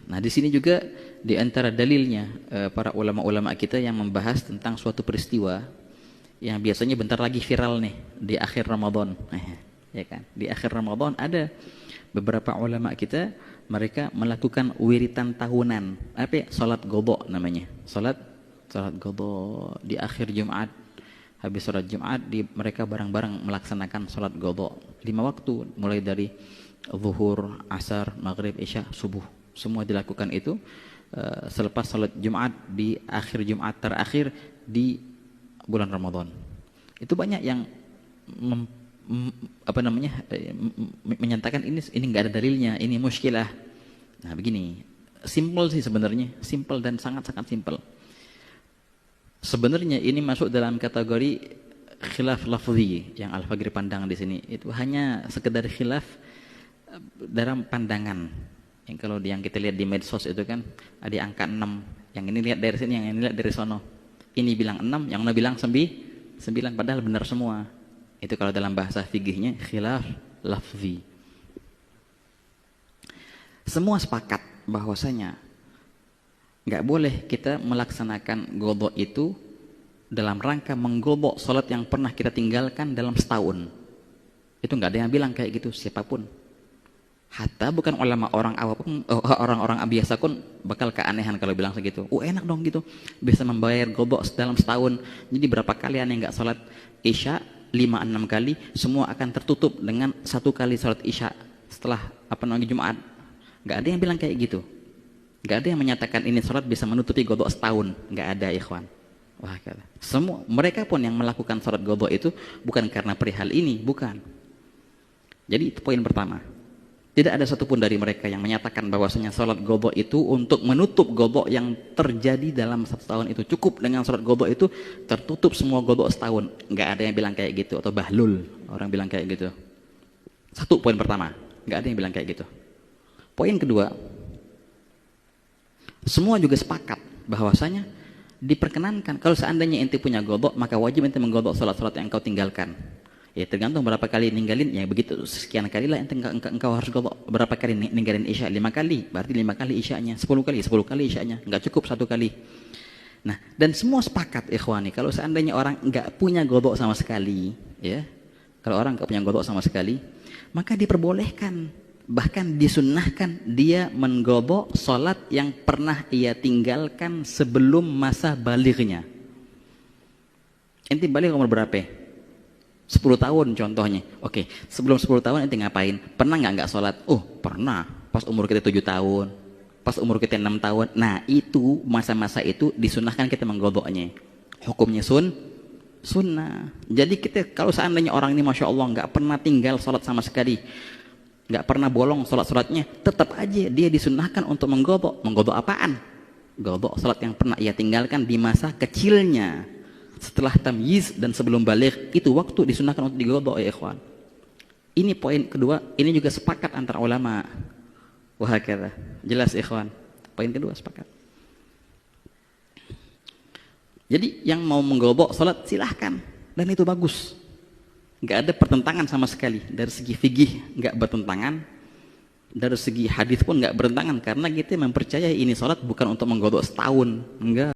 Nah, di sini juga di antara dalilnya para ulama-ulama kita yang membahas tentang suatu peristiwa yang biasanya bentar lagi viral nih di akhir Ramadan. Ya kan? Di akhir Ramadan ada beberapa ulama kita, mereka melakukan wiritan tahunan. Apa ya? Salat qadha namanya. Salat qadha di akhir Jumat. Habis salat Jumat mereka bareng-bareng melaksanakan salat qadha 5 waktu, mulai dari zuhur, asar, maghrib, isya, subuh. Semua dilakukan itu selepas salat Jumat di akhir Jumat terakhir di bulan Ramadan. Itu banyak yang menyatakan ini enggak ada dalilnya, ini muskilah. Nah, begini, simple sih sebenarnya, simple dan sangat-sangat simple. Sebenarnya ini masuk dalam kategori khilaf lafzi yang Al-Faghri pandang di sini. Itu hanya sekedar khilaf dalam pandangan. Yang kalau yang kita lihat di medsos itu kan ada angka 6. Yang ini lihat dari sini, yang ini lihat dari sono. Ini bilang 6, yang mana bilang 9, padahal benar semua. Itu kalau dalam bahasa fikihnya khilaf lafzi. Semua sepakat bahwasanya nggak boleh kita melaksanakan qadha itu dalam rangka mengqadha salat yang pernah kita tinggalkan dalam setahun. Itu nggak ada yang bilang kayak gitu, siapapun. Hatta bukan ulama, orang awam, orang-orang biasa pun bakal keanehan kalau bilang segitu. Enak dong gitu, bisa membayar qadha dalam setahun. Jadi berapa kali aneh nggak salat isya, 5-6 kali, semua akan tertutup dengan 1 kali salat isya setelah Jumat. Nggak ada yang bilang kayak gitu. Nggak ada yang menyatakan ini salat bisa menutupi qadha setahun. Nggak ada, ikhwan. Wah, semua mereka pun yang melakukan salat qadha itu bukan karena perihal ini, bukan. Jadi itu poin pertama. Tidak ada satupun dari mereka yang menyatakan bahwasanya salat qadha itu untuk menutup qadha yang terjadi dalam 1 tahun itu. Cukup dengan salat qadha itu tertutup semua qadha setahun. Enggak ada yang bilang kayak gitu, atau bahlul orang bilang kayak gitu. Satu poin pertama, enggak ada yang bilang kayak gitu. Poin kedua, semua juga sepakat bahwasanya diperkenankan kalau seandainya ente punya qadha, maka wajib ente mengqadha salat-salat yang engkau tinggalkan. Ya tergantung berapa kali ninggalin, ya begitu sekian kali lah engkau harus qadha. Berapa kali ninggalin isya? 5 kali, berarti 5 kali isyanya. 10 kali isyanya, enggak cukup 1 kali. Nah, dan semua sepakat ikhwani, kalau seandainya orang enggak punya qadha sama sekali, ya, kalau orang enggak punya qadha sama sekali, maka diperbolehkan, bahkan disunnahkan dia mengqadha salat yang pernah ia tinggalkan sebelum masa balighnya. Ente balik umur berapa? 10 tahun contohnya. Oke, sebelum 10 tahun ente ngapain? Pernah nggak sholat? Pernah. Pas umur kita 7 tahun. Pas umur kita 6 tahun. Nah, itu masa-masa itu disunahkan kita mengqadhanya. Hukumnya sunnah. Jadi kita kalau seandainya orang ini Masya Allah nggak pernah tinggal sholat sama sekali, nggak pernah bolong sholat-sholatnya, tetap aja dia disunahkan untuk mengqadha. Mengqadha apaan? Qadha sholat yang pernah ia tinggalkan di masa kecilnya. Setelah tamyiz dan sebelum baligh, itu waktu disunahkan untuk diqadha, ya ikhwan. Ini poin kedua, ini juga sepakat antara ulama. Wahakadha. Jelas ikhwan. Poin kedua sepakat. Jadi yang mau mengqadha salat silahkan, dan itu bagus. Enggak ada pertentangan sama sekali. Dari segi fikih enggak bertentangan, dari segi hadis pun enggak bertentangan, karena kita mempercayai ini salat bukan untuk mengqadha setahun, enggak.